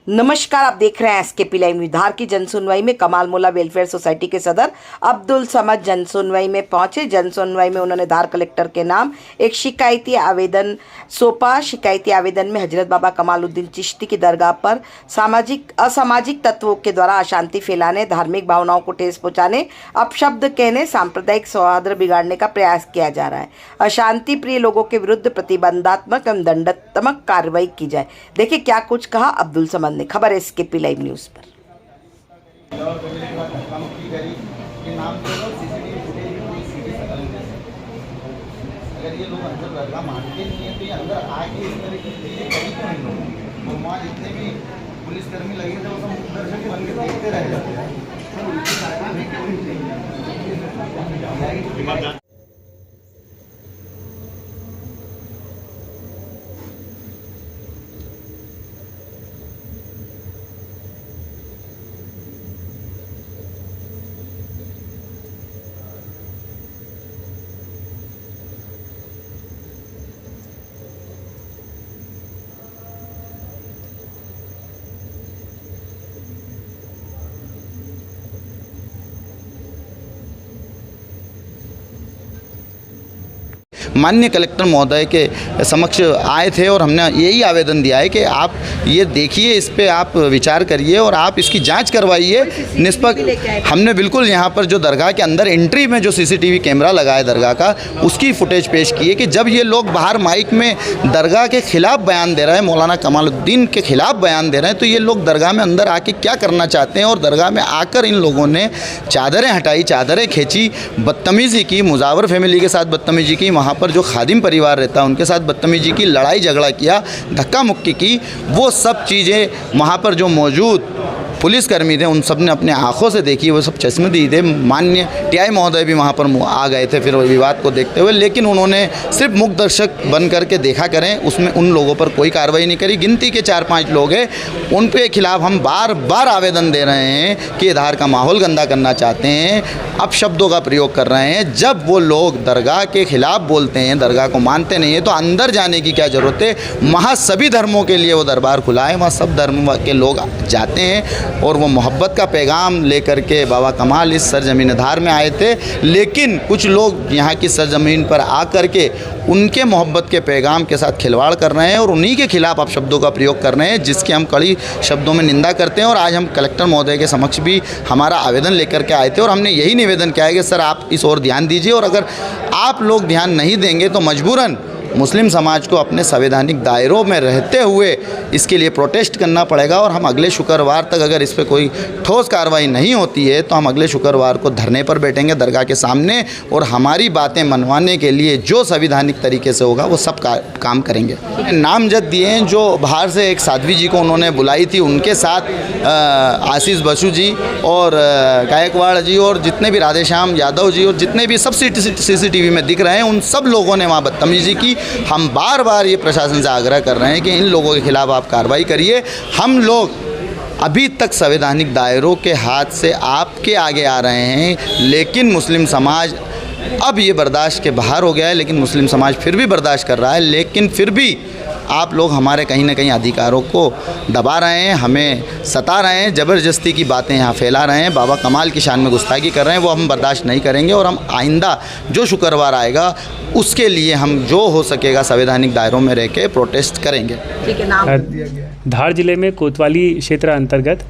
नमस्कार, आप देख रहे हैं एसकेपी लाइव न्यूज़। धार की जनसुनवाई में कमाल मोल्ला वेलफेयर सोसाइटी के सदर अब्दुल समद जनसुनवाई में पहुंचे। जनसुनवाई में उन्होंने धार कलेक्टर के नाम एक शिकायती आवेदन सौंपा। शिकायती आवेदन में हजरत बाबा कमालुद्दीन चिश्ती की दरगाह पर असामाजिक तत्वों के द्वारा अशांति फैलाने, धार्मिक भावनाओं को ठेस पहुँचाने, अपशब्द कहने, सांप्रदायिक सौहार्द बिगाड़ने का प्रयास किया जा रहा है। अशांति प्रिय लोगों के विरुद्ध प्रतिबंधात्मक एवं दंडात्मक कार्रवाई की जाए। देखिए क्या कुछ कहा अब्दुल समद ने। खबर है एसकेपी लाइव न्यूज़ पर। अगर ये लोग अंदर दरगाह मानते नहीं है तो ये अंदर आके इस तरह की चीजें करी क्यों नहीं लोगों ने। और वहाँ जितने भी पुलिसकर्मी लगे थे वो सब दर्शक बन के देखते रह जाते हैं। माननीय कलेक्टर महोदय के समक्ष आए थे और हमने यही आवेदन दिया है कि आप ये देखिए, इस पे आप विचार करिए और आप इसकी जांच करवाइए निष्पक्ष। हमने बिल्कुल यहाँ पर जो दरगाह के अंदर एंट्री में जो सीसीटीवी कैमरा लगा है दरगाह का, उसकी फुटेज पेश की है कि जब ये लोग बाहर माइक में दरगाह के खिलाफ बयान दे रहे हैं, मौलाना कमालुद्दीन के खिलाफ बयान दे रहे हैं, तो ये लोग दरगाह में अंदर आके क्या करना चाहते हैं। और दरगाह में आकर इन लोगों ने चादरें हटाई, चादरें खींची, बदतमीज़ी की, मुजावर फैमिली के साथ बदतमीज़ी की, वहाँ पर जो खादिम परिवार रहता है उनके साथ बदतमीजी की, लड़ाई झगड़ा किया, धक्का मुक्की की। वो सब चीज़ें वहाँ पर जो मौजूद पुलिसकर्मी थे उन सब ने अपने आंखों से देखी, वो सब चश्मदीद थे। माननीय टीआई महोदय भी वहाँ पर आ गए थे फिर विवाद को देखते हुए, लेकिन उन्होंने सिर्फ मुख्य दर्शक बन करके देखा करें, उसमें उन लोगों पर कोई कार्रवाई नहीं करी। गिनती के 4-5 लोग हैं, उन के खिलाफ हम बार बार आवेदन दे रहे हैं कि धार का माहौल गंदा करना चाहते हैं, अपशब्दों का प्रयोग कर रहे हैं। जब वो लोग दरगाह के खिलाफ बोलते हैं, दरगाह को मानते नहीं है, तो अंदर जाने की क्या ज़रूरत है। वहाँ सभी धर्मों के लिए वो दरबार खुला है, वहाँ सब धर्म के लोग जाते हैं और वो मोहब्बत का पैगाम लेकर के बाबा कमाल इस सरजमीन धार में आए थे। लेकिन कुछ लोग यहाँ की सरजमीन पर आकर के उनके मोहब्बत के पैगाम के साथ खिलवाड़ कर रहे हैं और उन्हीं के खिलाफ अपशब्दों का प्रयोग कर रहे हैं, जिसकी हम कड़ी शब्दों में निंदा करते हैं। और आज हम कलेक्टर महोदय के समक्ष भी हमारा आवेदन लेकर के आए थे और हमने यही निवेदन किया है कि सर आप इस ओर ध्यान दीजिए, और अगर आप लोग ध्यान नहीं देंगे तो मजबूरन मुस्लिम समाज को अपने संवैधानिक दायरों में रहते हुए इसके लिए प्रोटेस्ट करना पड़ेगा। और हम अगले शुक्रवार तक अगर इस पर कोई ठोस कार्रवाई नहीं होती है तो हम अगले शुक्रवार को धरने पर बैठेंगे दरगाह के सामने और हमारी बातें मनवाने के लिए जो संवैधानिक तरीके से होगा वो सब काम करेंगे। नामजद दिए हैं, जो बाहर से एक साध्वी जी को उन्होंने बुलाई थी, उनके साथ आशीष बसु जी और गायकवाड़ जी और जितने भी राधेश्याम यादव जी और जितने भी सब सीसीटीवी में दिख रहे हैं, उन सब लोगों ने वहाँ बदतमीजी की। हम बार बार ये प्रशासन से आग्रह कर रहे हैं कि इन लोगों के खिलाफ आप कार्रवाई करिए। हम लोग अभी तक संवैधानिक दायरों के हाथ से आपके आगे आ रहे हैं, लेकिन मुस्लिम समाज अब ये बर्दाश्त के बाहर हो गया है। लेकिन मुस्लिम समाज फिर भी बर्दाश्त कर रहा है, लेकिन फिर भी आप लोग हमारे कहीं ना कहीं अधिकारों को दबा रहे हैं, हमें सता रहे हैं, ज़बरदस्ती की बातें यहाँ फैला रहे हैं, बाबा कमाल की शान में गुस्ताखी कर रहे हैं। वो हम बर्दाश्त नहीं करेंगे और हम आइंदा जो शुक्रवार आएगा उसके लिए हम जो हो सकेगा संवैधानिक दायरों में रह के प्रोटेस्ट करेंगे। ठीक है। नाम दिया गया है धार जिले में कोतवाली क्षेत्र अंतर्गत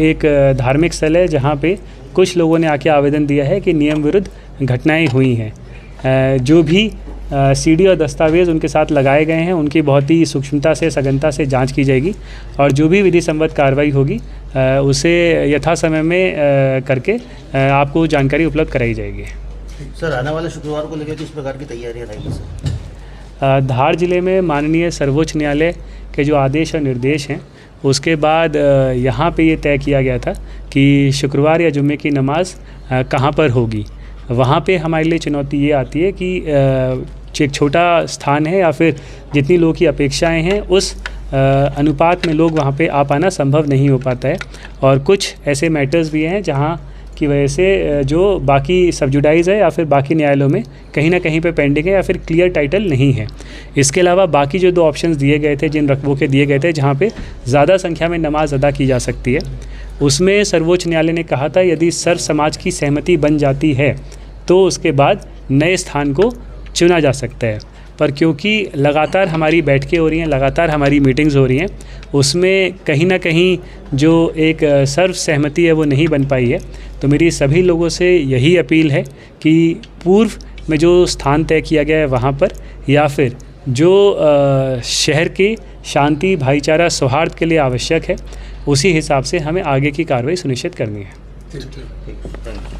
एक धार्मिक स्थल है जहाँ पे कुछ लोगों ने आके आवेदन दिया है कि नियम विरुद्ध घटनाएँ हुई हैं। जो भी सीडी और दस्तावेज़ उनके साथ लगाए गए हैं उनकी बहुत ही सूक्ष्मता से, सघनता से जांच की जाएगी और जो भी विधि सम्मत कार्रवाई होगी उसे यथा समय में करके आपको जानकारी उपलब्ध कराई जाएगी। सर, आने वाले शुक्रवार को लेकर किस प्रकार की तैयारियां रहेंगी सर? धार जिले में माननीय सर्वोच्च न्यायालय के जो आदेश और निर्देश हैं उसके बाद यहाँ पे ये तय किया गया था कि शुक्रवार या जुम्मे की नमाज कहाँ पर होगी। वहाँ पे हमारे लिए चुनौती ये आती है कि एक छोटा स्थान है या फिर जितनी लोगों की अपेक्षाएं हैं उस अनुपात में लोग वहाँ पे आ पाना संभव नहीं हो पाता है। और कुछ ऐसे मैटर्स भी हैं जहाँ की वजह से जो बाकी सब्जुडाइज है या फिर बाकी न्यायालयों में कहीं ना कहीं पे पेंडिंग है या फिर क्लियर टाइटल नहीं है। इसके अलावा बाकी जो 2 ऑप्शंस दिए गए थे, जिन रकबों के दिए गए थे जहाँ पे ज़्यादा संख्या में नमाज अदा की जा सकती है, उसमें सर्वोच्च न्यायालय ने कहा था यदि सर्व समाज की सहमति बन जाती है तो उसके बाद नए स्थान को चुना जा सकता है। पर क्योंकि लगातार हमारी बैठकें हो रही हैं, लगातार हमारी मीटिंग्स हो रही हैं, उसमें कहीं ना कहीं जो एक सर्व सहमति है वो नहीं बन पाई है। तो मेरी सभी लोगों से यही अपील है कि पूर्व में जो स्थान तय किया गया है वहाँ पर, या फिर जो शहर के शांति, भाईचारा, सौहार्द के लिए आवश्यक है, उसी हिसाब से हमें आगे की कार्रवाई सुनिश्चित करनी है।